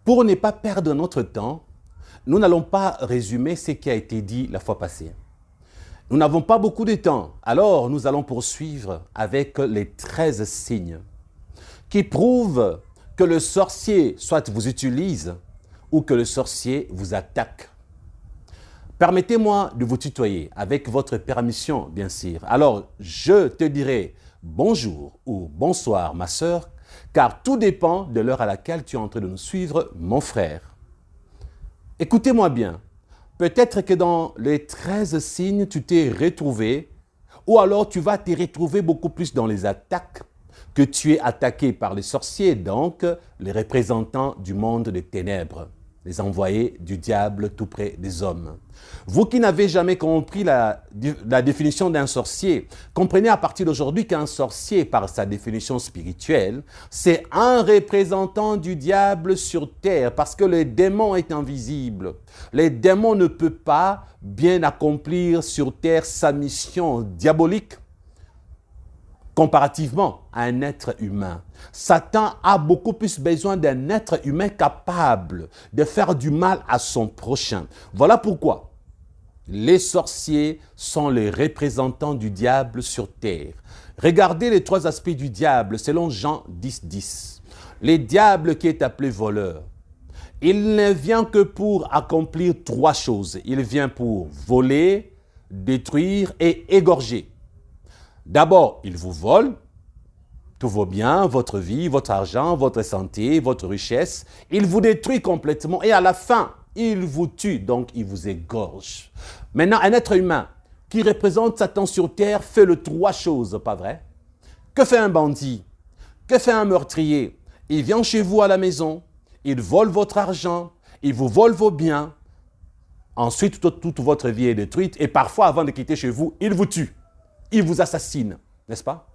Pour ne pas perdre notre temps, nous n'allons pas résumer ce qui a été dit la fois passée. Nous n'avons pas beaucoup de temps, alors nous allons poursuivre avec les 13 signes qui prouvent que le sorcier soit vous utilise ou que le sorcier vous attaque. Permettez-moi de vous tutoyer, avec votre permission, bien sûr. Alors, je te dirai bonjour ou bonsoir, ma sœur, car tout dépend de l'heure à laquelle tu es en train de nous suivre, mon frère. Écoutez-moi bien. Peut-être que dans les 13 signes, tu t'es retrouvé, ou alors tu vas te retrouver beaucoup plus dans les attaques, que tu es attaqué par les sorciers, donc les représentants du monde des ténèbres, les envoyés du diable tout près des hommes. Vous qui n'avez jamais compris la définition d'un sorcier, comprenez à partir d'aujourd'hui qu'un sorcier, par sa définition spirituelle, c'est un représentant du diable sur terre, parce que le démon est invisible. Le démon ne peut pas bien accomplir sur terre sa mission diabolique comparativement à un être humain. Satan a beaucoup plus besoin d'un être humain capable de faire du mal à son prochain. Voilà pourquoi les sorciers sont les représentants du diable sur terre. Regardez les 3 aspects du diable selon Jean 10, 10. Le diable qui est appelé voleur, il ne vient que pour accomplir 3 choses. Il vient pour voler, détruire et égorger. D'abord, il vous vole tous vos biens, votre vie, votre argent, votre santé, votre richesse. Il vous détruit complètement et à la fin, il vous tue, donc il vous égorge. Maintenant, un être humain qui représente Satan sur terre fait les 3 choses, pas vrai? Que fait un bandit? Que fait un meurtrier? Il vient chez vous à la maison, il vole votre argent, il vous vole vos biens. Ensuite, toute votre vie est détruite et parfois, avant de quitter chez vous, il vous tue. Il vous assassine, n'est-ce pas?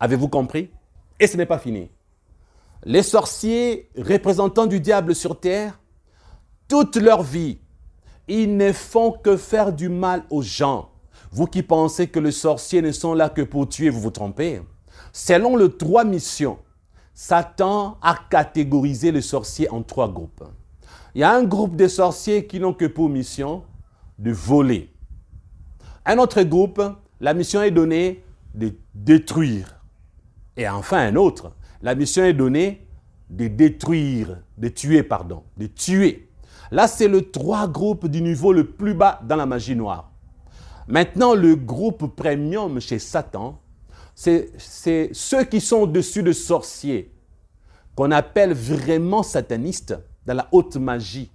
Avez-vous compris? Et ce n'est pas fini. Les sorciers, représentants du diable sur terre, toute leur vie, ils ne font que faire du mal aux gens. Vous qui pensez que les sorciers ne sont là que pour tuer, vous vous trompez. Selon les 3 missions, Satan a catégorisé les sorciers en 3 groupes. Il y a un groupe de sorciers qui n'ont que pour mission de voler. Un autre groupe, la mission est donnée de détruire. Et enfin un autre, la mission est donnée de détruire, de tuer. Là, c'est le 3 groupes du niveau le plus bas dans la magie noire. Maintenant, le groupe premium chez Satan, c'est ceux qui sont au-dessus de sorciers, qu'on appelle vraiment satanistes dans la haute magie,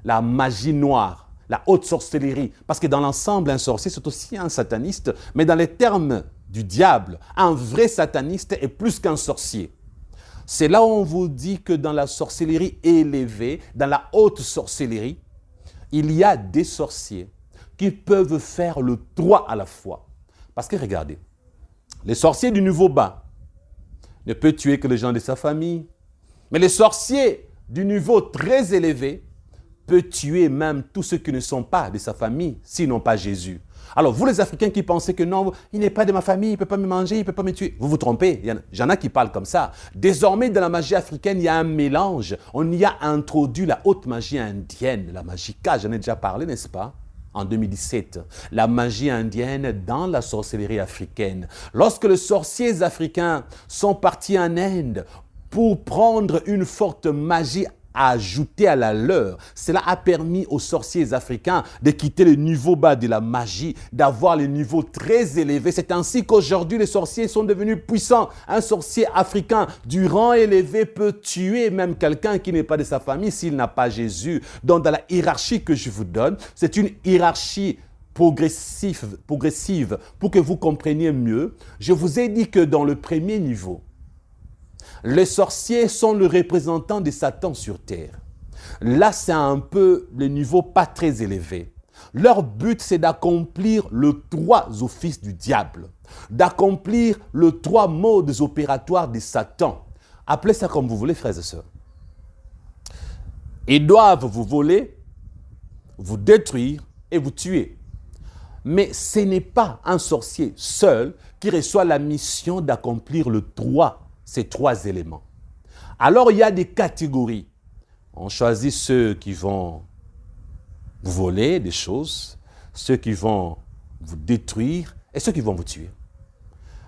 la magie noire. La haute sorcellerie. Parce que dans l'ensemble, un sorcier, c'est aussi un sataniste. Mais dans les termes du diable, un vrai sataniste est plus qu'un sorcier. C'est là où on vous dit que dans la sorcellerie élevée, dans la haute sorcellerie, il y a des sorciers qui peuvent faire le 3 à la fois. Parce que regardez, les sorciers du niveau bas ne peuvent tuer que les gens de sa famille. Mais les sorciers du niveau très élevé peut tuer même tous ceux qui ne sont pas de sa famille, s'ils n'ont pas Jésus. Alors, vous les Africains qui pensez que non, il n'est pas de ma famille, il ne peut pas me manger, il ne peut pas me tuer, vous vous trompez. Il y en a qui parlent comme ça. Désormais, dans la magie africaine, il y a un mélange. On y a introduit la haute magie indienne, la magika, j'en ai déjà parlé, n'est-ce pas? En 2017, la magie indienne dans la sorcellerie africaine. Lorsque les sorciers africains sont partis en Inde pour prendre une forte magie ajouté à la leur. Cela a permis aux sorciers africains de quitter le niveau bas de la magie, d'avoir le niveau très élevé. C'est ainsi qu'aujourd'hui, les sorciers sont devenus puissants. Un sorcier africain du rang élevé peut tuer même quelqu'un qui n'est pas de sa famille s'il n'a pas Jésus. Donc, dans la hiérarchie que je vous donne, c'est une hiérarchie progressive. Pour que vous compreniez mieux, je vous ai dit que dans le premier niveau, les sorciers sont le représentant de Satan sur terre. Là, c'est un peu le niveau pas très élevé. Leur but, c'est d'accomplir les 3 offices du diable, d'accomplir les 3 modes opératoires de Satan. Appelez ça comme vous voulez, frères et sœurs. Ils doivent vous voler, vous détruire et vous tuer. Mais ce n'est pas un sorcier seul qui reçoit la mission d'accomplir ces 3 éléments. Alors, il y a des catégories. On choisit ceux qui vont vous voler des choses, ceux qui vont vous détruire et ceux qui vont vous tuer.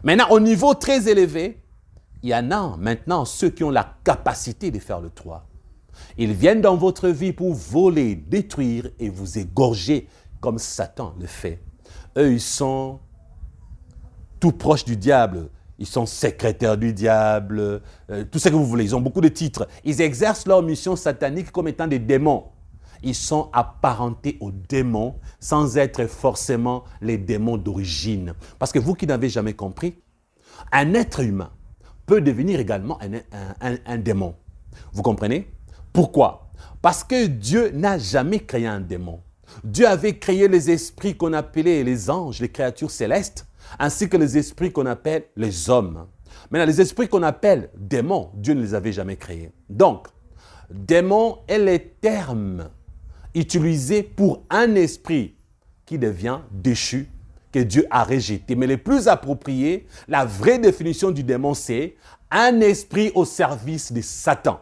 Maintenant, au niveau très élevé, il y en a maintenant ceux qui ont la capacité de faire le 3. Ils viennent dans votre vie pour voler, détruire et vous égorger comme Satan le fait. Eux, ils sont tout proches du diable. Ils sont secrétaires du diable, tout ce que vous voulez. Ils ont beaucoup de titres. Ils exercent leur mission satanique comme étant des démons. Ils sont apparentés aux démons sans être forcément les démons d'origine. Parce que vous qui n'avez jamais compris, un être humain peut devenir également un démon. Vous comprenez? Pourquoi? Parce que Dieu n'a jamais créé un démon. Dieu avait créé les esprits qu'on appelait les anges, les créatures célestes, ainsi que les esprits qu'on appelle les hommes. Maintenant, les esprits qu'on appelle démons, Dieu ne les avait jamais créés. Donc, démon est le terme utilisé pour un esprit qui devient déchu, que Dieu a rejeté. Mais le plus approprié, la vraie définition du démon, c'est un esprit au service de Satan.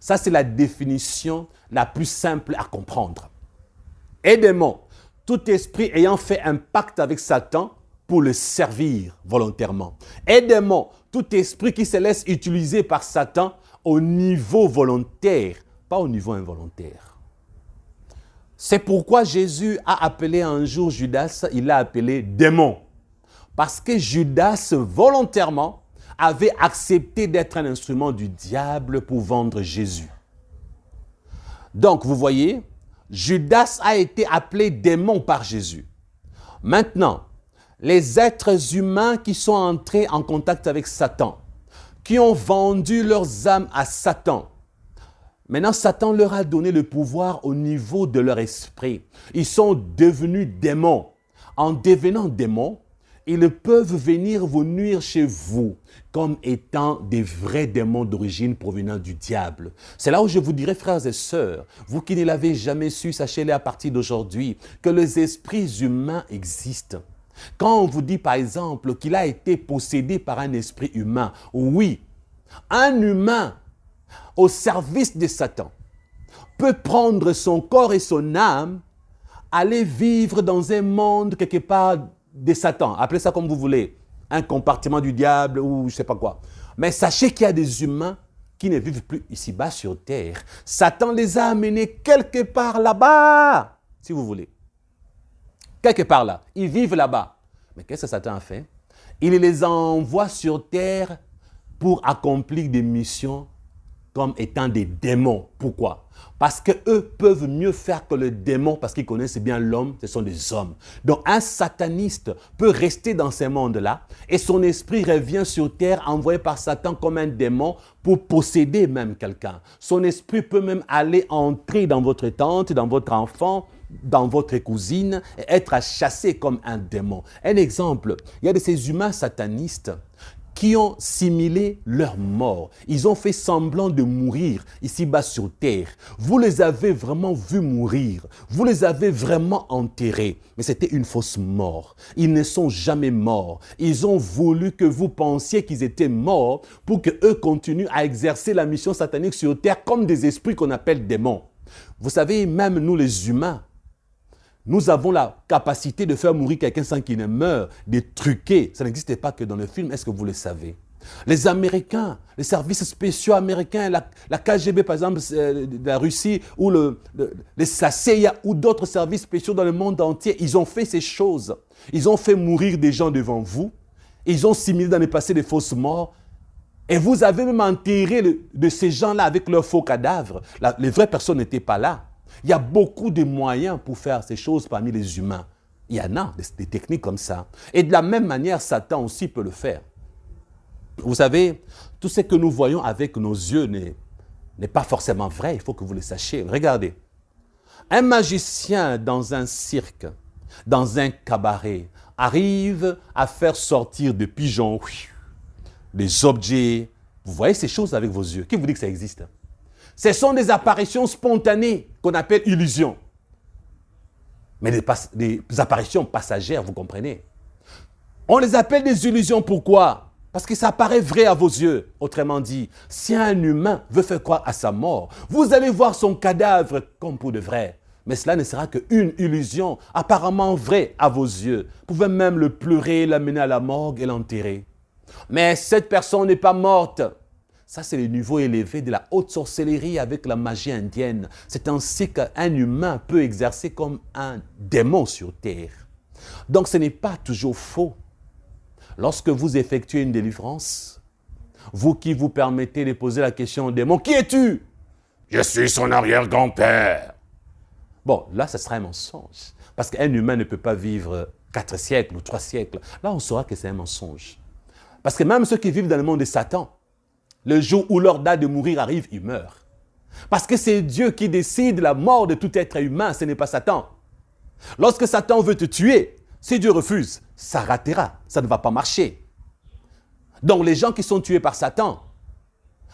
Ça, c'est la définition la plus simple à comprendre. Et démon, tout esprit ayant fait un pacte avec Satan pour le servir volontairement. Et démon, tout esprit qui se laisse utiliser par Satan au niveau volontaire, pas au niveau involontaire. C'est pourquoi Jésus a appelé un jour Judas, il l'a appelé démon. Parce que Judas, volontairement, avait accepté d'être un instrument du diable pour vendre Jésus. Donc, vous voyez, Judas a été appelé démon par Jésus. Maintenant, les êtres humains qui sont entrés en contact avec Satan, qui ont vendu leurs âmes à Satan, maintenant Satan leur a donné le pouvoir au niveau de leur esprit. Ils sont devenus démons. En devenant démons, ils peuvent venir vous nuire chez vous comme étant des vrais démons d'origine provenant du diable. C'est là où je vous dirais, frères et sœurs, vous qui ne l'avez jamais su, sachez-le à partir d'aujourd'hui, que les esprits humains existent. Quand on vous dit par exemple qu'il a été possédé par un esprit humain, oui, un humain au service de Satan peut prendre son corps et son âme, aller vivre dans un monde quelque part de Satan, appelez ça comme vous voulez, un compartiment du diable ou je ne sais pas quoi. Mais sachez qu'il y a des humains qui ne vivent plus ici-bas sur terre. Satan les a amenés quelque part là-bas, si vous voulez. Quelque part là, ils vivent là-bas. Mais qu'est-ce que Satan a fait? Il les envoie sur terre pour accomplir des missions comme étant des démons. Pourquoi? Parce qu'eux peuvent mieux faire que le démon, parce qu'ils connaissent bien l'homme, ce sont des hommes. Donc un sataniste peut rester dans ces mondes-là et son esprit revient sur terre envoyé par Satan comme un démon pour posséder même quelqu'un. Son esprit peut même aller entrer dans votre tante, dans votre enfant, dans votre cousine et être chassé comme un démon. Un exemple, il y a de ces humains satanistes qui ont simulé leur mort. Ils ont fait semblant de mourir ici-bas sur terre. Vous les avez vraiment vus mourir. Vous les avez vraiment enterrés. Mais c'était une fausse mort. Ils ne sont jamais morts. Ils ont voulu que vous pensiez qu'ils étaient morts pour qu'eux continuent à exercer la mission satanique sur terre comme des esprits qu'on appelle démons. Vous savez, même nous les humains, nous avons la capacité de faire mourir quelqu'un sans qu'il ne meure, de truquer. Ça n'existait pas que dans le film, est-ce que vous le savez? Les Américains, les services spéciaux américains, la KGB par exemple de la Russie, ou la CIA, ou d'autres services spéciaux dans le monde entier, ils ont fait ces choses. Ils ont fait mourir des gens devant vous. Ils ont simulé dans le passé des fausses morts. Et vous avez même enterré de ces gens-là avec leurs faux cadavres. Les vraies personnes n'étaient pas là. Il y a beaucoup de moyens pour faire ces choses parmi les humains. Il y en a des techniques comme ça. Et de la même manière, Satan aussi peut le faire. Vous savez, tout ce que nous voyons avec nos yeux n'est pas forcément vrai. Il faut que vous le sachiez. Regardez. Un magicien dans un cirque, dans un cabaret, arrive à faire sortir des pigeons, des objets. Vous voyez ces choses avec vos yeux. Qui vous dit que ça existe? Ce sont des apparitions spontanées qu'on appelle illusions. Mais des apparitions passagères, vous comprenez? On les appelle des illusions, pourquoi? Parce que ça paraît vrai à vos yeux. Autrement dit, si un humain veut faire croire à sa mort, vous allez voir son cadavre comme pour de vrai. Mais cela ne sera qu'une illusion, apparemment vraie à vos yeux. Vous pouvez même le pleurer, l'amener à la morgue et l'enterrer. Mais cette personne n'est pas morte. Ça, c'est le niveau élevé de la haute sorcellerie avec la magie indienne. C'est ainsi qu'un humain peut exercer comme un démon sur terre. Donc, ce n'est pas toujours faux. Lorsque vous effectuez une délivrance, vous qui vous permettez de poser la question au démon, « Qui es-tu » ?« Je suis son arrière-grand-père. » Bon, là, ce sera un mensonge. Parce qu'un humain ne peut pas vivre 4 siècles ou 3 siècles. Là, on saura que c'est un mensonge. Parce que même ceux qui vivent dans le monde de Satan, le jour où leur date de mourir arrive, ils meurent. Parce que c'est Dieu qui décide la mort de tout être humain, ce n'est pas Satan. Lorsque Satan veut te tuer, si Dieu refuse, ça ratera, ça ne va pas marcher. Donc les gens qui sont tués par Satan,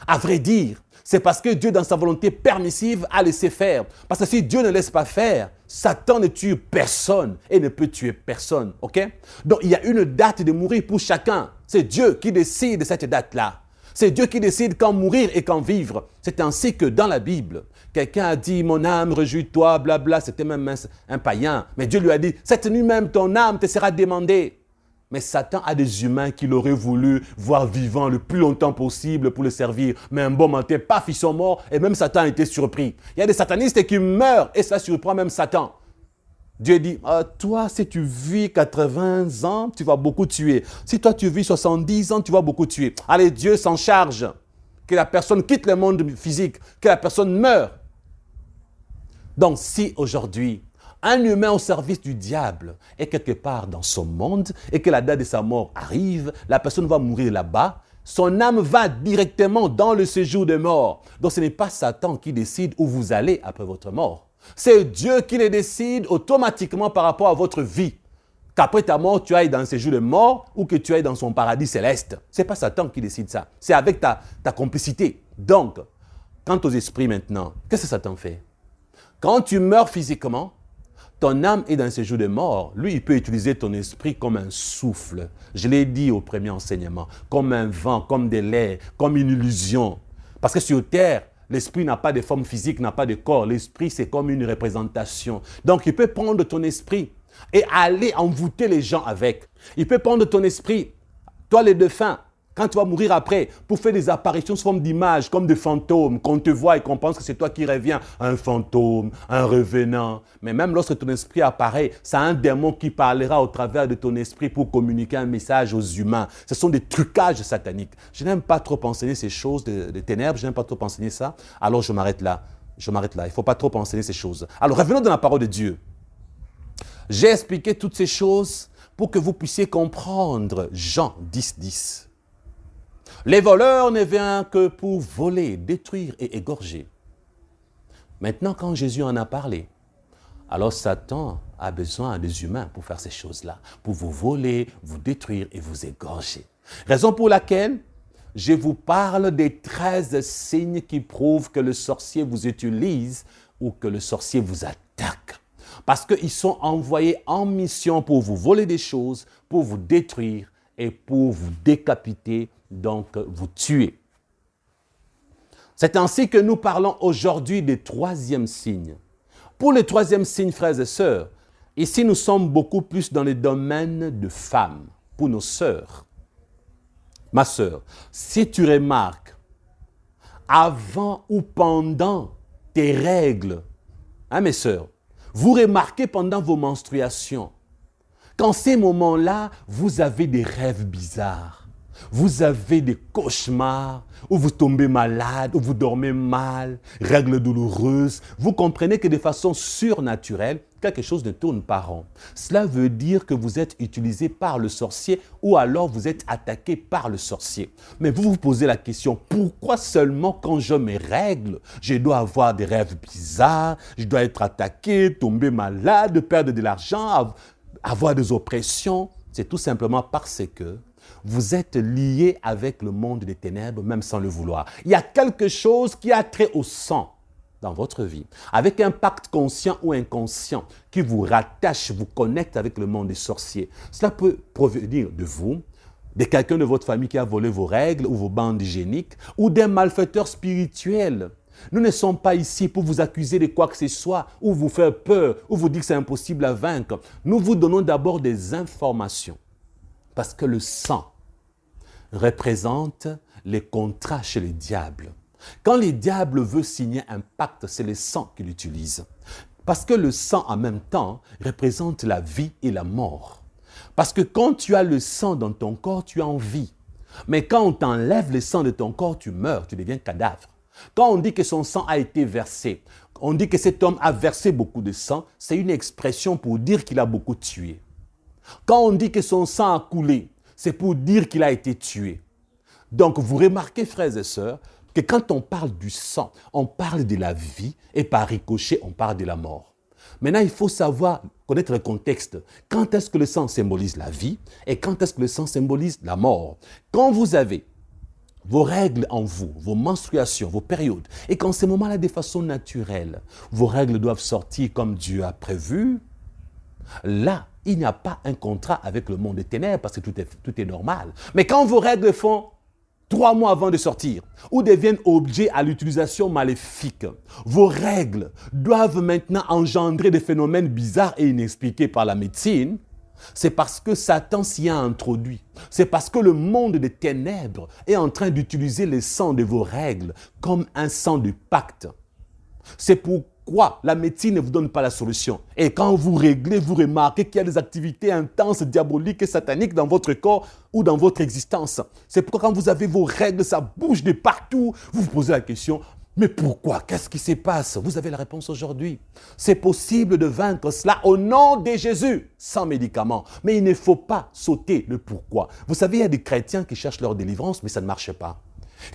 à vrai dire, c'est parce que Dieu, dans sa volonté permissive, a laissé faire. Parce que si Dieu ne laisse pas faire, Satan ne tue personne et ne peut tuer personne. Ok? Donc il y a une date de mourir pour chacun. C'est Dieu qui décide de cette date-là. C'est Dieu qui décide quand mourir et quand vivre. C'est ainsi que dans la Bible, quelqu'un a dit « Mon âme, réjouis-toi, blabla », c'était même un païen. Mais Dieu lui a dit « Cette nuit même, ton âme te sera demandée ». Mais Satan a des humains qu'il aurait voulu voir vivants le plus longtemps possible pour le servir. Mais un bon matin, paf, ils sont morts et même Satan a été surpris. Il y a des satanistes qui meurent et ça surprend même Satan. Dieu dit, toi, si tu vis 80 ans, tu vas beaucoup tuer. Si toi, tu vis 70 ans, tu vas beaucoup tuer. Allez, Dieu s'en charge. Que la personne quitte le monde physique, que la personne meure. Donc, si aujourd'hui, un humain au service du diable est quelque part dans son monde et que la date de sa mort arrive, la personne va mourir là-bas, son âme va directement dans le séjour de mort. Donc, ce n'est pas Satan qui décide où vous allez après votre mort. C'est Dieu qui le décide automatiquement par rapport à votre vie. Qu'après ta mort, tu ailles dans le séjour de mort ou que tu ailles dans son paradis céleste. Ce n'est pas Satan qui décide ça. C'est avec ta complicité. Donc, quant aux esprits maintenant, qu'est-ce que Satan fait? Quand tu meurs physiquement, ton âme est dans le séjour de mort. Lui, il peut utiliser ton esprit comme un souffle. Je l'ai dit au premier enseignement. Comme un vent, comme des l'air, comme une illusion. Parce que sur terre, l'esprit n'a pas de forme physique, n'a pas de corps. L'esprit, c'est comme une représentation. Donc, il peut prendre ton esprit et aller envoûter les gens avec. Il peut prendre ton esprit, toi les défunts, quand tu vas mourir après, pour faire des apparitions sous forme d'images, comme des fantômes, qu'on te voit et qu'on pense que c'est toi qui reviens. Un fantôme, un revenant. Mais même lorsque ton esprit apparaît, c'est un démon qui parlera au travers de ton esprit pour communiquer un message aux humains. Ce sont des trucages sataniques. Je n'aime pas trop enseigner ces choses de ténèbres, je n'aime pas trop enseigner ça. Alors je m'arrête là. Il ne faut pas trop enseigner ces choses. Alors revenons dans la parole de Dieu. J'ai expliqué toutes ces choses pour que vous puissiez comprendre Jean 10, 10. Les voleurs ne viennent que pour voler, détruire et égorger. Maintenant, quand Jésus en a parlé, alors Satan a besoin des humains pour faire ces choses-là, pour vous voler, vous détruire et vous égorger. Raison pour laquelle je vous parle des 13 signes qui prouvent que le sorcier vous utilise ou que le sorcier vous attaque. Parce qu'ils sont envoyés en mission pour vous voler des choses, pour vous détruire et pour vous décapiter, donc vous tuer. C'est ainsi que nous parlons aujourd'hui des 3e signes. Pour le 3e signe, frères et sœurs, ici nous sommes beaucoup plus dans le domaine de femmes, pour nos sœurs. Ma sœur, si tu remarques, avant ou pendant tes règles, mes sœurs, vous remarquez pendant vos menstruations, qu'en ces moments-là, vous avez des rêves bizarres. Vous avez des cauchemars, où vous tombez malade, où vous dormez mal, règles douloureuses. Vous comprenez que de façon surnaturelle, quelque chose ne tourne pas rond. Cela veut dire que vous êtes utilisé par le sorcier ou alors vous êtes attaqué par le sorcier. Mais vous vous posez la question, pourquoi seulement quand je me règle, je dois avoir des rêves bizarres, je dois être attaqué, tomber malade, perdre de l'argent, avoir des oppressions? C'est tout simplement parce que vous êtes lié avec le monde des ténèbres, même sans le vouloir. Il y a quelque chose qui a trait au sang dans votre vie, avec un pacte conscient ou inconscient qui vous rattache, vous connecte avec le monde des sorciers. Cela peut provenir de vous, de quelqu'un de votre famille qui a volé vos règles ou vos bandes hygiéniques, ou d'un malfaiteur spirituel. Nous ne sommes pas ici pour vous accuser de quoi que ce soit, ou vous faire peur, ou vous dire que c'est impossible à vaincre. Nous vous donnons d'abord des informations. Parce que le sang représente les contrats chez les diables. Quand les diables veulent signer un pacte, c'est le sang qu'ils utilisent. Parce que le sang, en même temps, représente la vie et la mort. Parce que quand tu as le sang dans ton corps, tu es en vie. Mais quand on t'enlève le sang de ton corps, tu meurs, tu deviens cadavre. Quand on dit que son sang a été versé, on dit que cet homme a versé beaucoup de sang, c'est une expression pour dire qu'il a beaucoup tué. Quand on dit que son sang a coulé, c'est pour dire qu'il a été tué. Donc, vous remarquez, frères et sœurs, que quand on parle du sang, on parle de la vie et par ricochet, on parle de la mort. Maintenant, il faut savoir, connaître le contexte. Quand est-ce que le sang symbolise la vie et quand est-ce que le sang symbolise la mort? Quand vous avez vos règles en vous, vos menstruations, vos périodes, et qu'en ces moments-là, de façon naturelle, vos règles doivent sortir comme Dieu a prévu, là, il n'y a pas un contrat avec le monde des ténèbres parce que tout est normal. Mais quand vos règles font 3 mois avant de sortir ou deviennent objets à l'utilisation maléfique, vos règles doivent maintenant engendrer des phénomènes bizarres et inexpliqués par la médecine. C'est parce que Satan s'y a introduit. C'est parce que le monde des ténèbres est en train d'utiliser le sang de vos règles comme un sang de pacte. C'est pourquoi la médecine ne vous donne pas la solution. Et quand vous réglez, vous remarquez qu'il y a des activités intenses, diaboliques et sataniques dans votre corps ou dans votre existence. C'est pourquoi quand vous avez vos règles, ça bouge de partout. Vous vous posez la question, mais pourquoi? Qu'est-ce qui se passe? Vous avez la réponse aujourd'hui. C'est possible de vaincre cela au nom de Jésus, sans médicaments. Mais il ne faut pas sauter le pourquoi. Vous savez, il y a des chrétiens qui cherchent leur délivrance, mais ça ne marche pas.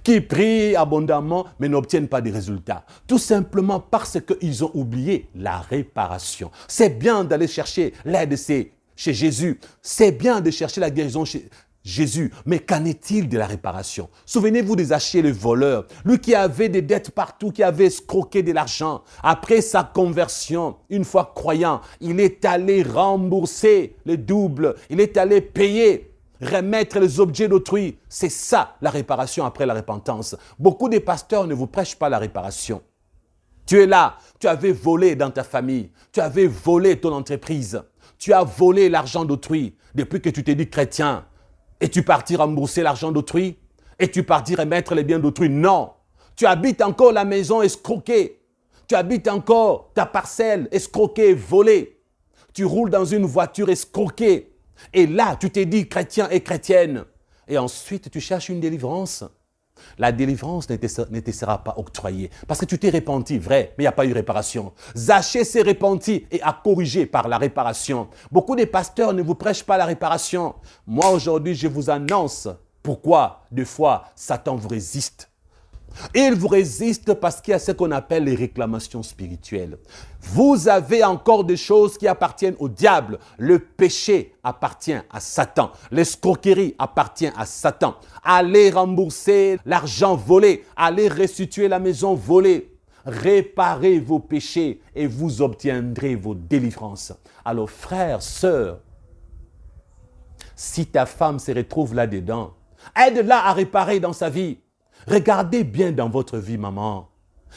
Qui prient abondamment, mais n'obtiennent pas de résultats. Tout simplement parce qu'ils ont oublié la réparation. C'est bien d'aller chercher l'aide chez Jésus. C'est bien de chercher la guérison chez Jésus, mais qu'en est-il de la réparation? Souvenez-vous de Zaché le voleur, lui qui avait des dettes partout, qui avait escroqué de l'argent. Après sa conversion, une fois croyant, il est allé rembourser le double, il est allé payer, remettre les objets d'autrui. C'est ça la réparation après la repentance. Beaucoup de pasteurs ne vous prêchent pas la réparation. Tu es là, tu avais volé dans ta famille, tu avais volé ton entreprise, tu as volé l'argent d'autrui depuis que tu t'es dit chrétien. Et tu partis rembourser l'argent d'autrui? Et tu partis remettre les biens d'autrui? Non. Tu habites encore la maison escroquée. Tu habites encore ta parcelle escroquée, volée. Tu roules dans une voiture escroquée. Et là, tu t'es dit chrétien et chrétienne. Et ensuite, tu cherches une délivrance. La délivrance ne te sera pas octroyée parce que tu t'es repenti, vrai, mais il n'y a pas eu réparation. Zaché s'est repenti et a corrigé par la réparation. Beaucoup de pasteurs ne vous prêchent pas la réparation. Moi, aujourd'hui, je vous annonce pourquoi, des fois, Satan vous résiste. Il vous résiste parce qu'il y a ce qu'on appelle les réclamations spirituelles. Vous avez encore des choses qui appartiennent au diable. Le péché appartient à Satan. L'escroquerie appartient à Satan. Allez rembourser l'argent volé. Allez restituer la maison volée. Réparez vos péchés et vous obtiendrez vos délivrances. Alors frères, sœurs, si ta femme se retrouve là-dedans, aide-la à réparer dans sa vie. Regardez bien dans votre vie, maman.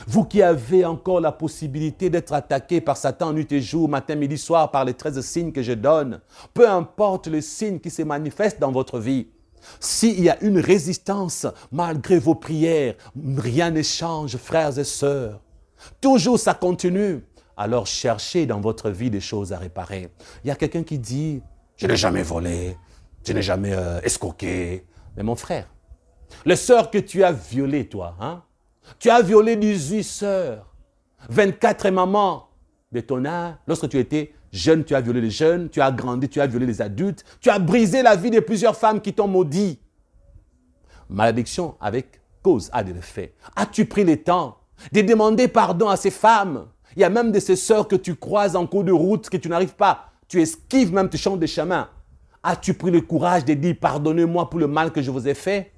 Vous qui avez encore la possibilité d'être attaqué par Satan nuit et jour, matin, midi, soir, par les 13 signes que je donne. Peu importe le signe qui se manifeste dans votre vie. S'il y a une résistance, malgré vos prières, rien ne change, frères et sœurs. Toujours ça continue. Alors cherchez dans votre vie des choses à réparer. Il y a quelqu'un qui dit, je n'ai jamais volé, je n'ai jamais escroqué. Mais mon frère, les sœurs que tu as violées, toi, hein? Tu as violé 18 sœurs, 24 mamans de ton âge. Lorsque tu étais jeune, tu as violé les jeunes, tu as grandi, tu as violé les adultes. Tu as brisé la vie de plusieurs femmes qui t'ont maudit. Malédiction avec cause a des effets. As-tu pris le temps de demander pardon à ces femmes? Il y a même de ces sœurs que tu croises en cours de route que tu n'arrives pas. Tu esquives même, tu changes de chemin. As-tu pris le courage de dire pardonnez-moi pour le mal que je vous ai fait?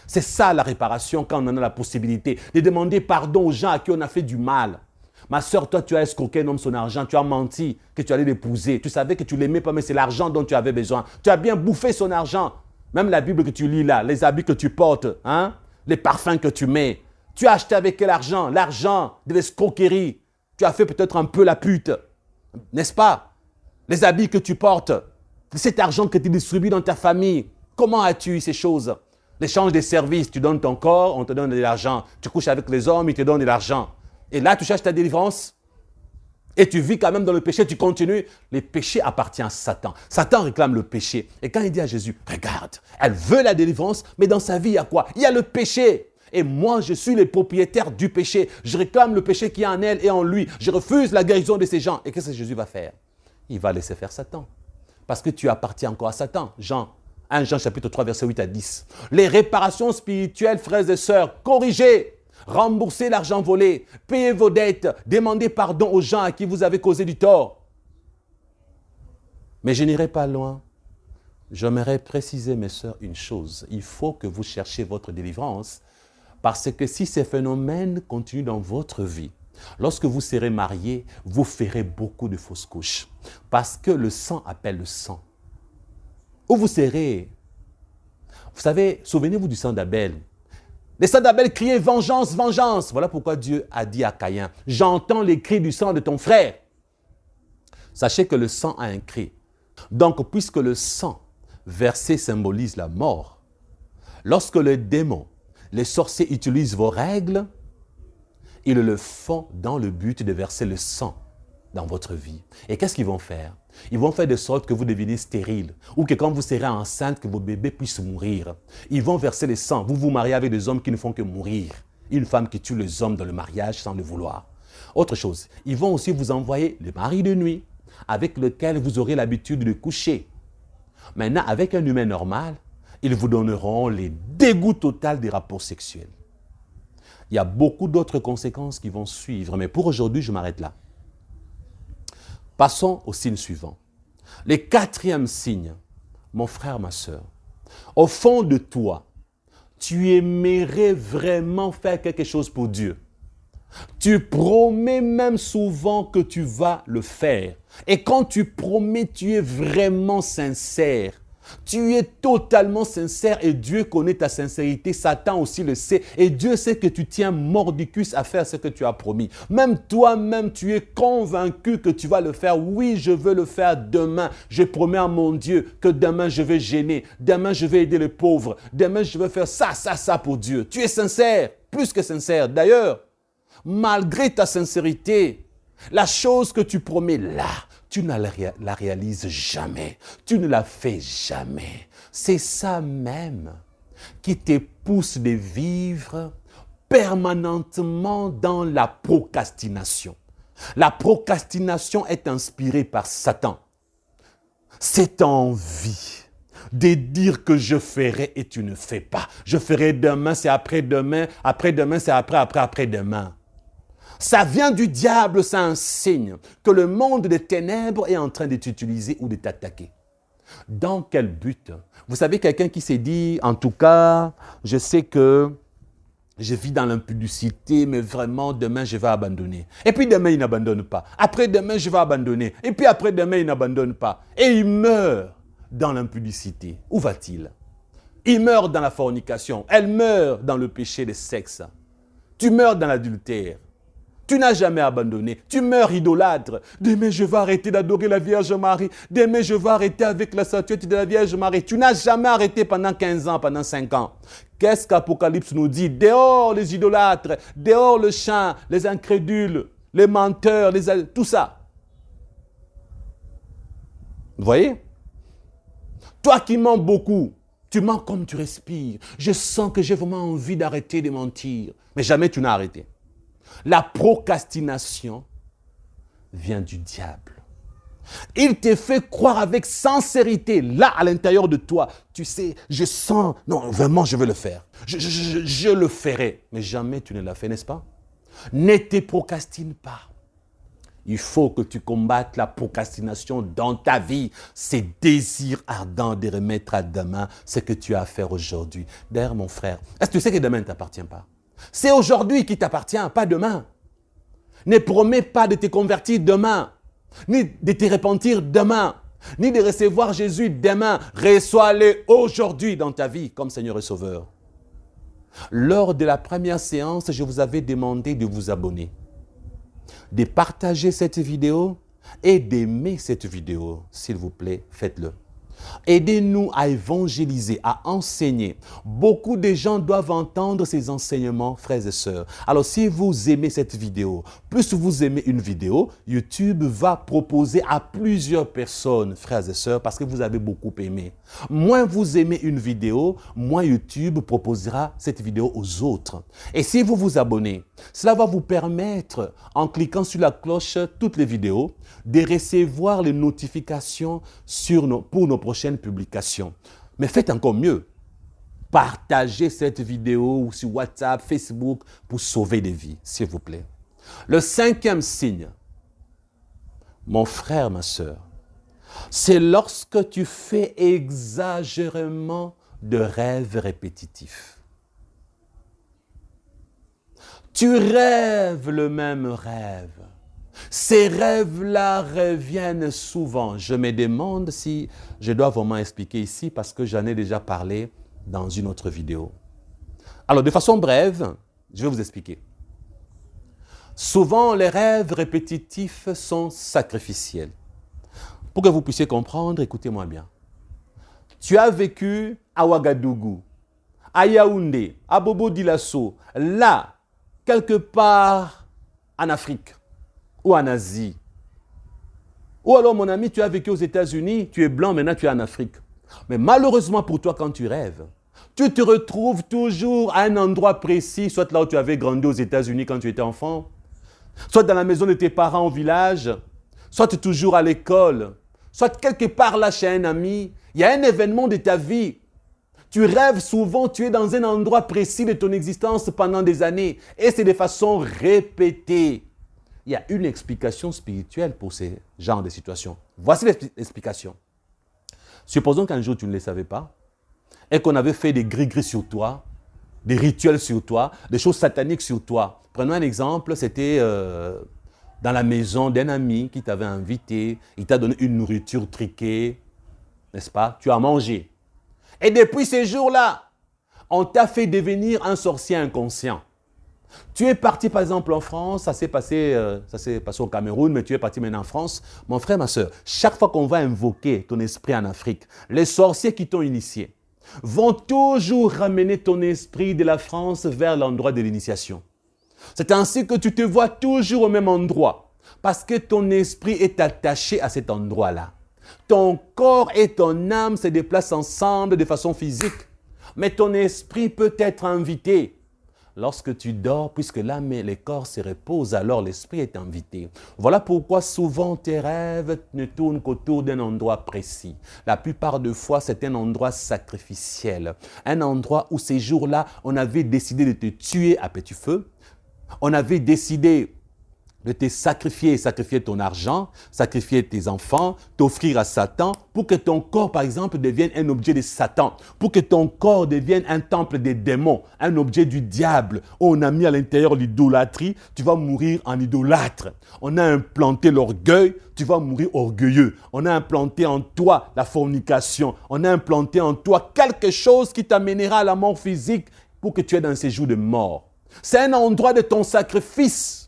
C'est ça la réparation quand on en a la possibilité. De demander pardon aux gens à qui on a fait du mal. Ma soeur, toi, tu as escroqué un homme son argent. Tu as menti que tu allais l'épouser. Tu savais que tu ne l'aimais pas, mais c'est l'argent dont tu avais besoin. Tu as bien bouffé son argent. Même la Bible que tu lis là, les habits que tu portes, hein, les parfums que tu mets. Tu as acheté avec quel argent? L'argent de l'escroquerie. Tu as fait peut-être un peu la pute. N'est-ce pas? Les habits que tu portes, cet argent que tu distribues dans ta famille. Comment as-tu eu ces choses? L'échange des services, tu donnes ton corps, on te donne de l'argent. Tu couches avec les hommes, ils te donnent de l'argent. Et là, tu cherches ta délivrance. Et tu vis quand même dans le péché, tu continues. Le péché appartient à Satan. Satan réclame le péché. Et quand il dit à Jésus, regarde, elle veut la délivrance, mais dans sa vie, il y a quoi? Il y a le péché. Et moi, je suis le propriétaire du péché. Je réclame le péché qui est en elle et en lui. Je refuse la guérison de ces gens. Et qu'est-ce que Jésus va faire? Il va laisser faire Satan. Parce que tu appartiens encore à Satan. 1 Jean chapitre 3, verset 8 à 10. Les réparations spirituelles, frères et sœurs, corrigez. Remboursez l'argent volé, payez vos dettes, demandez pardon aux gens à qui vous avez causé du tort. Mais je n'irai pas loin. J'aimerais préciser, mes sœurs, une chose. Il faut que vous cherchiez votre délivrance, parce que si ces phénomènes continuent dans votre vie, lorsque vous serez mariés, vous ferez beaucoup de fausses couches. Parce que le sang appelle le sang. Où vous serez? Vous savez, souvenez-vous du sang d'Abel. Les sang d'Abel criaient vengeance, vengeance. Voilà pourquoi Dieu a dit à Caïn, j'entends les cris du sang de ton frère. Sachez que le sang a un cri. Donc, puisque le sang versé symbolise la mort, lorsque les démons, les sorciers utilisent vos règles, ils le font dans le but de verser le sang dans votre vie. Et qu'est-ce qu'ils vont faire? Ils vont faire de sorte que vous deveniez stérile ou que quand vous serez enceinte, que vos bébés puissent mourir. Ils vont verser le sang. Vous vous mariez avec des hommes qui ne font que mourir. Une femme qui tue les hommes dans le mariage sans le vouloir. Autre chose, ils vont aussi vous envoyer le mari de nuit avec lequel vous aurez l'habitude de coucher. Maintenant, avec un humain normal, ils vous donneront les dégoûts totaux des rapports sexuels. Il y a beaucoup d'autres conséquences qui vont suivre, mais pour aujourd'hui, je m'arrête là. Passons au signe suivant. Le 4e signe, mon frère, ma soeur, au fond de toi, tu aimerais vraiment faire quelque chose pour Dieu. Tu promets même souvent que tu vas le faire. Et quand tu promets, tu es vraiment sincère. Tu es totalement sincère et Dieu connaît ta sincérité. Satan aussi le sait. Et Dieu sait que tu tiens mordicus à faire ce que tu as promis. Même toi-même, tu es convaincu que tu vas le faire. Oui, je veux le faire demain. Je promets à mon Dieu que demain, je vais gêner. Demain, je vais aider les pauvres. Demain, je vais faire ça pour Dieu. Tu es sincère, plus que sincère. D'ailleurs, malgré ta sincérité, la chose que tu promets là, tu ne la réalises jamais. Tu ne la fais jamais. C'est ça même qui te pousse de vivre permanentement dans la procrastination. La procrastination est inspirée par Satan. Cette envie de dire que je ferai et tu ne fais pas. Je ferai demain, c'est après-demain. Après-demain, c'est après-demain. Ça vient du diable, c'est un signe que le monde des ténèbres est en train de t'utiliser ou de t'attaquer. Dans quel but? Vous savez, quelqu'un qui s'est dit, en tout cas, je sais que je vis dans l'impudicité, mais vraiment, demain, je vais abandonner. Et puis demain, il n'abandonne pas. Après-demain, je vais abandonner. Et puis après-demain, il n'abandonne pas. Et il meurt dans l'impudicité. Où va-t-il? Il meurt dans la fornication. Elle meurt dans le péché de sexe. Tu meurs dans l'adultère. Tu n'as jamais abandonné. Tu meurs idolâtre. Demain, je vais arrêter d'adorer la Vierge Marie. Demain, je vais arrêter avec la statuette de la Vierge Marie. Tu n'as jamais arrêté pendant 15 ans, pendant 5 ans. Qu'est-ce qu'Apocalypse nous dit? Dehors les idolâtres, dehors le chant, les incrédules, les menteurs, tout ça. Vous voyez? Toi qui mens beaucoup, tu mens comme tu respires. Je sens que j'ai vraiment envie d'arrêter de mentir. Mais jamais tu n'as arrêté. La procrastination vient du diable. Il te fait croire avec sincérité, là à l'intérieur de toi, tu sais, je sens, non vraiment je veux le faire, je le ferai. Mais jamais tu ne l'as fait, n'est-ce pas? Ne te procrastine pas. Il faut que tu combattes la procrastination dans ta vie, ces désirs ardents de remettre à demain ce que tu as à faire aujourd'hui. D'ailleurs mon frère, est-ce que tu sais que demain ne t'appartient pas? C'est aujourd'hui qui t'appartient, pas demain. Ne promets pas de te convertir demain, ni de te repentir demain. ni de recevoir Jésus demain. Reçois-le aujourd'hui dans ta vie comme Seigneur et Sauveur. Lors de la première séance, je vous avais demandé de vous abonner, de partager cette vidéo et d'aimer cette vidéo. S'il vous plaît, faites-le. Aidez-nous à évangéliser, à enseigner. Beaucoup de gens doivent entendre ces enseignements, frères et sœurs. Alors, si vous aimez cette vidéo, plus vous aimez une vidéo, YouTube va proposer à plusieurs personnes, frères et sœurs, parce que vous avez beaucoup aimé. Moins vous aimez une vidéo, moins YouTube proposera cette vidéo aux autres. Et si vous vous abonnez, cela va vous permettre, en cliquant sur la cloche, toutes les vidéos, de recevoir les notifications pour nos prochaines publications. Mais faites encore mieux. Partagez cette vidéo sur WhatsApp, Facebook pour sauver des vies, s'il vous plaît. Le cinquième signe, mon frère, ma soeur, c'est lorsque tu fais exagérément de rêves répétitifs. Tu rêves le même rêve. Ces rêves-là reviennent souvent. Je me demande si je dois vraiment expliquer ici parce que j'en ai déjà parlé dans une autre vidéo. Alors, de façon brève, je vais vous expliquer. Souvent, les rêves répétitifs sont sacrificiels. Pour que vous puissiez comprendre, écoutez-moi bien. Tu as vécu à Ouagadougou, à Yaoundé, à Bobo Dioulasso, là, quelque part en Afrique ou en Asie. Ou alors, mon ami, tu as vécu aux États-Unis, tu es blanc, maintenant tu es en Afrique. Mais malheureusement pour toi, quand tu rêves, tu te retrouves toujours à un endroit précis, soit là où tu avais grandi aux États-Unis quand tu étais enfant, soit dans la maison de tes parents au village, soit toujours à l'école, soit quelque part là chez un ami. Il y a un événement de ta vie. Tu rêves souvent, tu es dans un endroit précis de ton existence pendant des années. Et c'est de façon répétée. Il y a une explication spirituelle pour ces genres de situations. Voici l'explication. Supposons qu'un jour tu ne le savais pas et qu'on avait fait des gris-gris sur toi, des rituels sur toi, des choses sataniques sur toi. Prenons un exemple, c'était dans la maison d'un ami qui t'avait invité, il t'a donné une nourriture triquée, n'est-ce pas? Tu as mangé. Et depuis ces jours-là, on t'a fait devenir un sorcier inconscient. Tu es parti par exemple en France, ça s'est passé au Cameroun, mais tu es parti maintenant en France. Mon frère, ma soeur, chaque fois qu'on va invoquer ton esprit en Afrique, les sorciers qui t'ont initié vont toujours ramener ton esprit de la France vers l'endroit de l'initiation. C'est ainsi que tu te vois toujours au même endroit, parce que ton esprit est attaché à cet endroit-là. Ton corps et ton âme se déplacent ensemble de façon physique, mais ton esprit peut être invité. Lorsque tu dors, puisque l'âme et le corps se reposent, alors l'esprit est invité. Voilà pourquoi souvent tes rêves ne tournent qu'autour d'un endroit précis. La plupart des fois, c'est un endroit sacrificiel. Un endroit où ces jours-là, on avait décidé de te tuer à petit feu. On avait décidé de te sacrifier ton argent, sacrifier tes enfants, t'offrir à Satan pour que ton corps, par exemple, devienne un objet de Satan, pour que ton corps devienne un temple des démons, un objet du diable. On a mis à l'intérieur l'idolâtrie, tu vas mourir en idolâtre. On a implanté l'orgueil, tu vas mourir orgueilleux. On a implanté en toi la fornication, on a implanté en toi quelque chose qui t'amènera à la mort physique pour que tu aies dans ces jours de mort. C'est un endroit de ton sacrifice.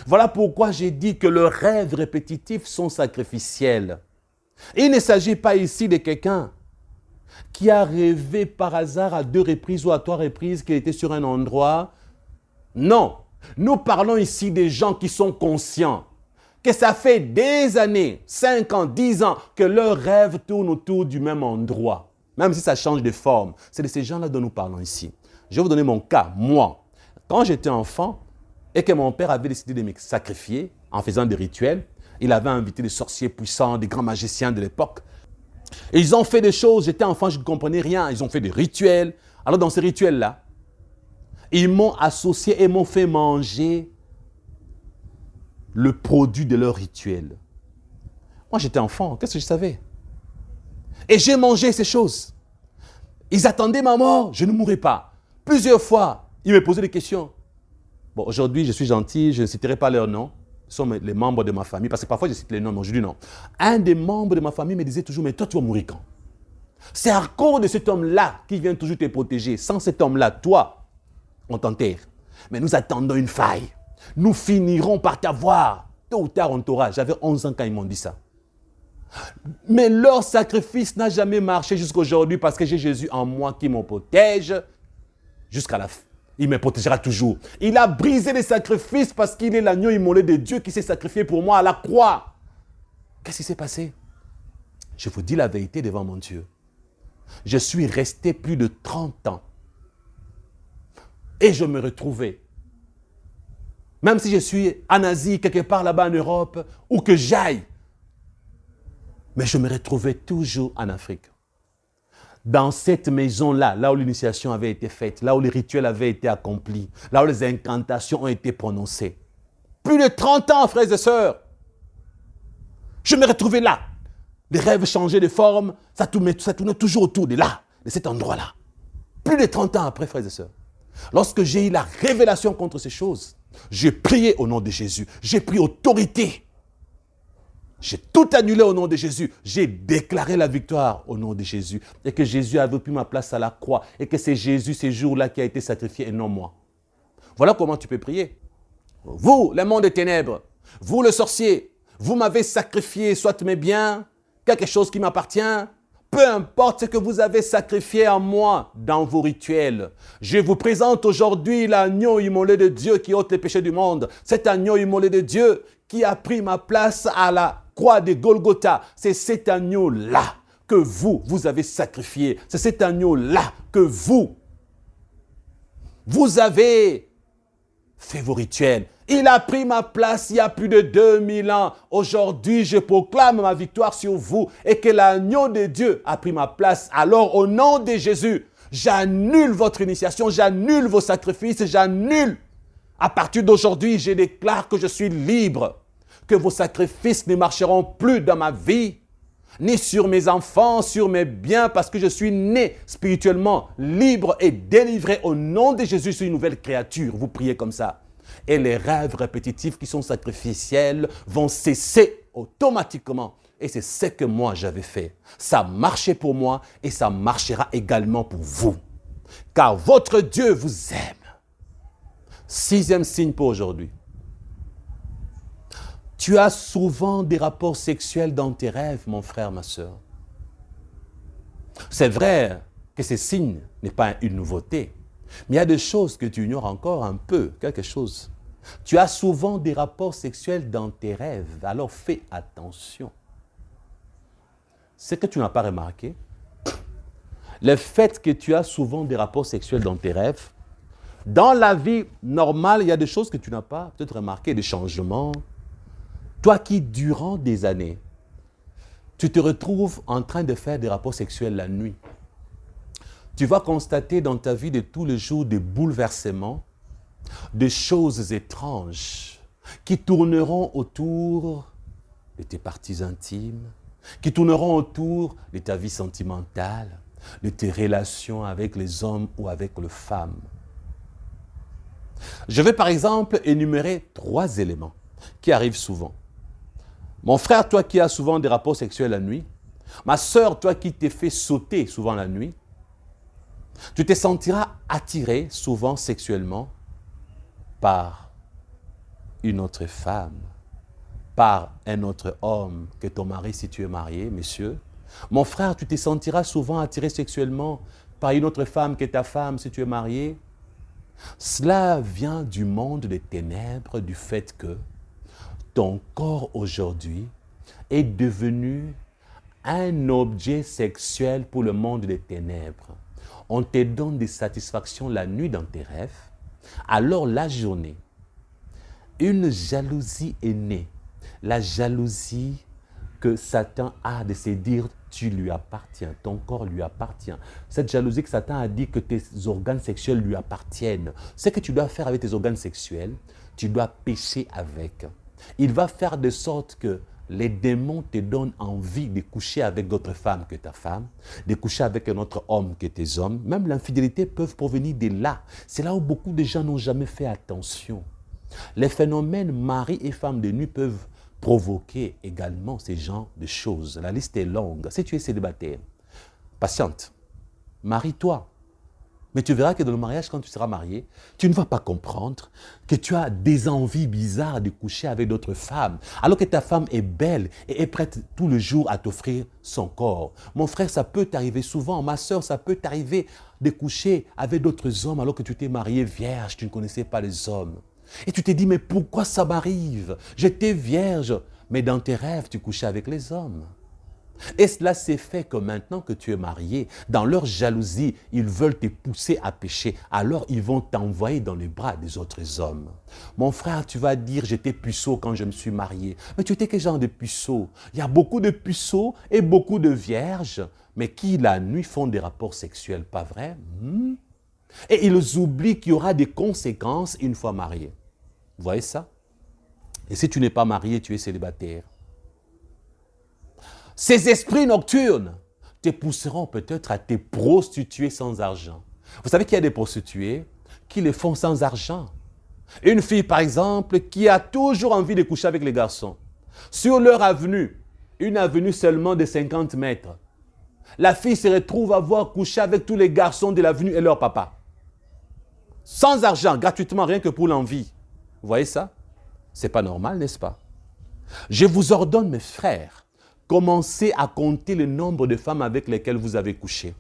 Voilà pourquoi j'ai dit que les rêves répétitifs sont sacrificiels. Il ne s'agit pas ici de quelqu'un qui a rêvé par hasard à 2 reprises ou à 3 reprises qu'il était sur un endroit. Non, nous parlons ici des gens qui sont conscients, que ça fait des années, 5 ans, 10 ans, que leurs rêves tournent autour du même endroit, même si ça change de forme. C'est de ces gens-là dont nous parlons ici. Je vais vous donner mon cas, moi. Quand j'étais enfant, et que mon père avait décidé de me sacrifier en faisant des rituels. Il avait invité des sorciers puissants, des grands magiciens de l'époque. Et ils ont fait des choses, j'étais enfant, je ne comprenais rien. Ils ont fait des rituels. Alors dans ces rituels-là, ils m'ont associé et m'ont fait manger le produit de leur rituel. Moi j'étais enfant, qu'est-ce que je savais? Et j'ai mangé ces choses. Ils attendaient ma mort, je ne mourrais pas. Plusieurs fois, ils me posaient des questions. Bon, aujourd'hui, je suis gentil, je ne citerai pas leur nom. ce sont les membres de ma famille, parce que parfois je cite les noms, mais aujourd'hui non. Un des membres de ma famille me disait toujours, mais toi tu vas mourir quand? C'est à cause de cet homme-là qui vient toujours te protéger. Sans cet homme-là, toi, on t'enterre. Mais nous attendons une faille. Nous finirons par t'avoir. Tôt ou tard, on t'aura. J'avais 11 ans quand ils m'ont dit ça. Mais leur sacrifice n'a jamais marché jusqu'à aujourd'hui parce que j'ai Jésus en moi qui me protège jusqu'à la fin. Il me protégera toujours. Il a brisé les sacrifices parce qu'il est l'agneau immolé de Dieu qui s'est sacrifié pour moi à la croix. Qu'est-ce qui s'est passé? Je vous dis la vérité devant mon Dieu. Je suis resté plus de 30 ans. Et je me retrouvais. Même si je suis en Asie, quelque part là-bas en Europe, ou que j'aille. Mais je me retrouvais toujours en Afrique. Dans cette maison-là, là où l'initiation avait été faite, là où les rituels avaient été accomplis, là où les incantations ont été prononcées. Plus de 30 ans, frères et sœurs. Je me retrouvais là. Les rêves changeaient de forme, ça tournait toujours autour de là, de cet endroit-là. Plus de 30 ans après, frères et sœurs. Lorsque j'ai eu la révélation contre ces choses, j'ai prié au nom de Jésus. J'ai pris autorité. J'ai tout annulé au nom de Jésus. J'ai déclaré la victoire au nom de Jésus. Et que Jésus avait pris ma place à la croix. Et que c'est Jésus, ces jours-là, qui a été sacrifié et non moi. Voilà comment tu peux prier. Vous, le monde des ténèbres, vous, le sorcier, vous m'avez sacrifié, soit mes biens, quelque chose qui m'appartient. Peu importe ce que vous avez sacrifié à moi dans vos rituels. Je vous présente aujourd'hui l'agneau immolé de Dieu qui ôte les péchés du monde. Cet agneau immolé de Dieu qui a pris ma place à la croix de Golgotha. C'est cet agneau-là que vous avez sacrifié. C'est cet agneau-là que vous avez fait vos rituels. Il a pris ma place il y a plus de 2000 ans. Aujourd'hui, je proclame ma victoire sur vous et que l'agneau de Dieu a pris ma place. Alors, au nom de Jésus, j'annule votre initiation, j'annule vos sacrifices, j'annule. À partir d'aujourd'hui, je déclare que je suis libre, que vos sacrifices ne marcheront plus dans ma vie, ni sur mes enfants, sur mes biens, parce que je suis né spirituellement libre et délivré. Au nom de Jésus, je suis une nouvelle créature. Vous priez comme ça. Et les rêves répétitifs qui sont sacrificiels vont cesser automatiquement. Et c'est ce que moi j'avais fait. Ça marchait pour moi et ça marchera également pour vous. Car votre Dieu vous aime. 6e signe pour aujourd'hui. Tu as souvent des rapports sexuels dans tes rêves, mon frère, ma soeur. C'est vrai que ces signes n'est pas une nouveauté. Mais il y a des choses que tu ignores encore un peu, quelque chose. Tu as souvent des rapports sexuels dans tes rêves, alors fais attention. Ce que tu n'as pas remarqué, le fait que tu as souvent des rapports sexuels dans tes rêves, dans la vie normale, il y a des choses que tu n'as pas peut-être remarqué, des changements. Toi qui, durant des années, tu te retrouves en train de faire des rapports sexuels la nuit, tu vas constater dans ta vie de tous les jours des bouleversements, des choses étranges qui tourneront autour de tes parties intimes, qui tourneront autour de ta vie sentimentale, de tes relations avec les hommes ou avec les femmes. Je vais par exemple énumérer 3 éléments qui arrivent souvent. Mon frère, toi qui as souvent des rapports sexuels la nuit, ma sœur, toi qui t'es fait sauter souvent la nuit, tu te sentiras attiré souvent sexuellement par une autre femme, par un autre homme que ton mari si tu es marié, messieurs. Mon frère, tu te sentiras souvent attiré sexuellement par une autre femme que ta femme si tu es marié. Cela vient du monde des ténèbres, du fait que ton corps aujourd'hui est devenu un objet sexuel pour le monde des ténèbres. On te donne des satisfactions la nuit dans tes rêves. Alors la journée, une jalousie est née. La jalousie que Satan a de se dire tu lui appartiens, ton corps lui appartient. Cette jalousie que Satan a dit que tes organes sexuels lui appartiennent. Ce que tu dois faire avec tes organes sexuels, tu dois pécher avec. Il va faire de sorte que les démons te donnent envie de coucher avec d'autres femmes que ta femme, de coucher avec un autre homme que tes hommes. Même l'infidélité peut provenir de là. C'est là où beaucoup de gens n'ont jamais fait attention. Les phénomènes mari et femme de nuit peuvent provoquer également ces genres de choses. La liste est longue. Si tu es célibataire, patiente, marie-toi. Mais tu verras que dans le mariage, quand tu seras marié, tu ne vas pas comprendre que tu as des envies bizarres de coucher avec d'autres femmes, alors que ta femme est belle et est prête tout le jour à t'offrir son corps. Mon frère, ça peut t'arriver souvent. Ma soeur, ça peut t'arriver de coucher avec d'autres hommes alors que tu t'es marié vierge, tu ne connaissais pas les hommes. Et tu t'es dit, mais pourquoi ça m'arrive? J'étais vierge, mais dans tes rêves, tu couchais avec les hommes. Et cela s'est fait que maintenant que tu es marié, dans leur jalousie, ils veulent te pousser à pécher. Alors ils vont t'envoyer dans les bras des autres hommes. Mon frère, tu vas dire, j'étais puceau quand je me suis marié. Mais tu étais quel genre de puceau? Il y a beaucoup de puceaux et beaucoup de vierges, mais qui la nuit font des rapports sexuels, pas vrai? Et ils oublient qu'il y aura des conséquences une fois marié. Vous voyez ça? Et si tu n'es pas marié, tu es célibataire. Ces esprits nocturnes te pousseront peut-être à te prostituer sans argent. Vous savez qu'il y a des prostituées qui le font sans argent. Une fille, par exemple, qui a toujours envie de coucher avec les garçons. Sur leur avenue, une avenue seulement de 50 mètres, la fille se retrouve à voir coucher avec tous les garçons de l'avenue et leur papa. Sans argent, gratuitement, rien que pour l'envie. Vous voyez ça? C'est pas normal, n'est-ce pas? Je vous ordonne, mes frères, commencez à compter le nombre de femmes avec lesquelles vous avez couché.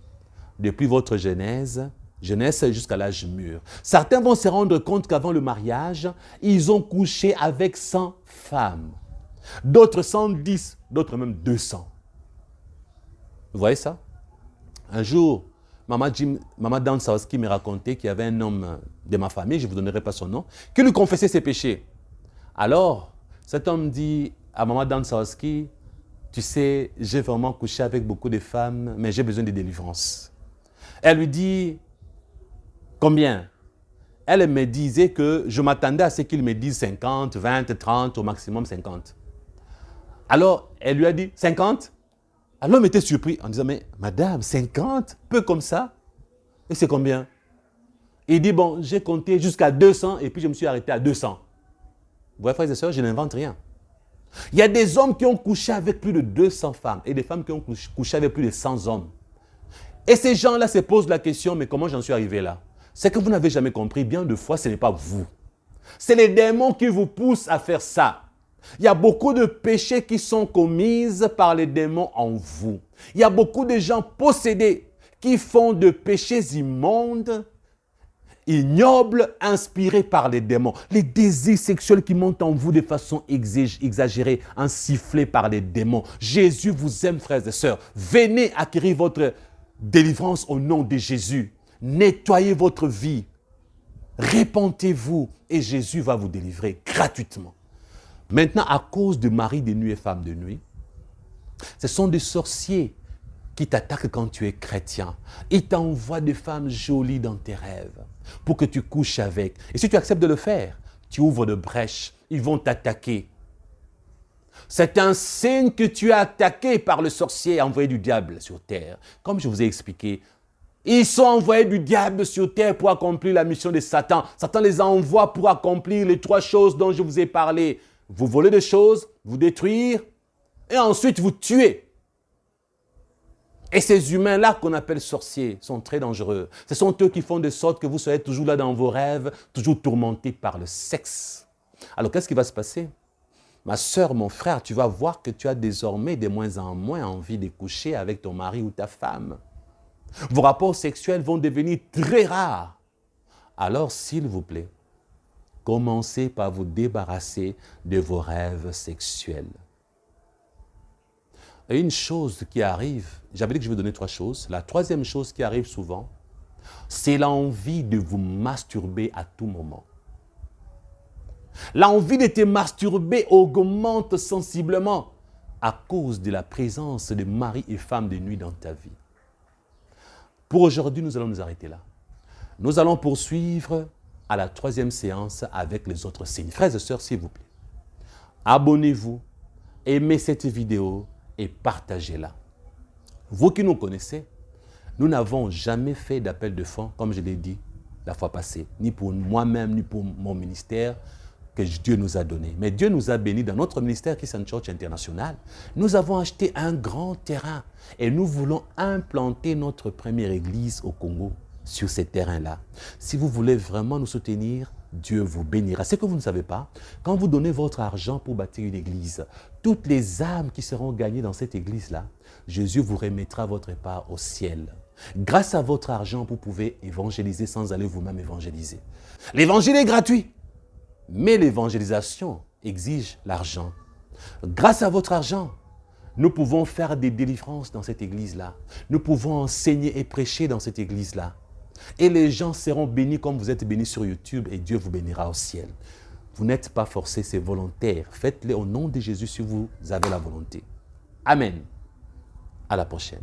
Depuis votre jeunesse jusqu'à l'âge mûr. Certains vont se rendre compte qu'avant le mariage, ils ont couché avec 100 femmes. D'autres 110, d'autres même 200. Vous voyez ça? Un jour, Maman Dan Sawaski me racontait qu'il y avait un homme de ma famille, je ne vous donnerai pas son nom, qui lui confessait ses péchés. Alors, cet homme dit à Maman Dan Sawaski, tu sais, j'ai vraiment couché avec beaucoup de femmes, mais j'ai besoin de délivrance. Elle lui dit, combien? Elle me disait que je m'attendais à ce qu'il me dise 50, 20, 30, au maximum 50. Alors, elle lui a dit, 50? Alors, l'homme était surpris en disant, mais madame, 50? Peu comme ça? Et c'est combien? Il dit, bon, j'ai compté jusqu'à 200 et puis je me suis arrêté à 200. Vous voyez, frères et sœurs, je n'invente rien. Il y a des hommes qui ont couché avec plus de 200 femmes et des femmes qui ont couché avec plus de 100 hommes. Et ces gens-là se posent la question, mais comment j'en suis arrivé là? C'est que vous n'avez jamais compris, bien de fois, ce n'est pas vous. C'est les démons qui vous poussent à faire ça. Il y a beaucoup de péchés qui sont commis par les démons en vous. Il y a beaucoup de gens possédés qui font de péchés immondes, ignobles, inspirés par les démons. Les désirs sexuels qui montent en vous de façon exagérée, insufflés par les démons. Jésus vous aime, frères et sœurs. Venez acquérir votre délivrance au nom de Jésus. Nettoyez votre vie. Répentez-vous et Jésus va vous délivrer gratuitement. Maintenant, à cause de mari de nuit et femme de nuit, ce sont des sorciers qui t'attaquent quand tu es chrétien. Ils t'envoient des femmes jolies dans tes rêves pour que tu couches avec. Et si tu acceptes de le faire, tu ouvres de brèches. Ils vont t'attaquer. C'est un signe que tu es attaqué par le sorcier envoyé du diable sur terre. Comme je vous ai expliqué, ils sont envoyés du diable sur terre pour accomplir la mission de Satan. Satan les envoie pour accomplir les 3 choses dont je vous ai parlé. Vous voler des choses, vous détruire et ensuite vous tuer. Et ces humains-là qu'on appelle sorciers sont très dangereux. Ce sont eux qui font de sorte que vous soyez toujours là dans vos rêves, toujours tourmentés par le sexe. Alors qu'est-ce qui va se passer? Ma soeur, mon frère, tu vas voir que tu as désormais de moins en moins envie de coucher avec ton mari ou ta femme. Vos rapports sexuels vont devenir très rares. Alors, s'il vous plaît, commencez par vous débarrasser de vos rêves sexuels. Et une chose qui arrive, j'avais dit que je vais donner 3 choses. La 3e chose qui arrive souvent, c'est l'envie de vous masturber à tout moment. L'envie de te masturber augmente sensiblement à cause de la présence de mari et femme de nuit dans ta vie. Pour aujourd'hui, nous allons nous arrêter là. Nous allons poursuivre à la 3e séance avec les autres signes. Frères et sœurs, s'il vous plaît, abonnez-vous, aimez cette vidéo et partagez-la. Vous qui nous connaissez, nous n'avons jamais fait d'appel de fonds, comme je l'ai dit la fois passée, ni pour moi-même, ni pour mon ministère. que Dieu nous a donné. Mais Dieu nous a bénis dans notre ministère Christian Church International. Nous avons acheté un grand terrain et nous voulons implanter notre première église au Congo sur ces terrains-là. Si vous voulez vraiment nous soutenir, Dieu vous bénira. C'est que vous ne savez pas, quand vous donnez votre argent pour bâtir une église, toutes les âmes qui seront gagnées dans cette église-là, Jésus vous remettra votre part au ciel. Grâce à votre argent, vous pouvez évangéliser sans aller vous-même évangéliser. L'évangile est gratuit, mais l'évangélisation exige l'argent. Grâce à votre argent, nous pouvons faire des délivrances dans cette église-là. Nous pouvons enseigner et prêcher dans cette église-là. Et les gens seront bénis comme vous êtes bénis sur YouTube et Dieu vous bénira au ciel. Vous n'êtes pas forcés, c'est volontaire. Faites-le au nom de Jésus si vous avez la volonté. Amen. À la prochaine.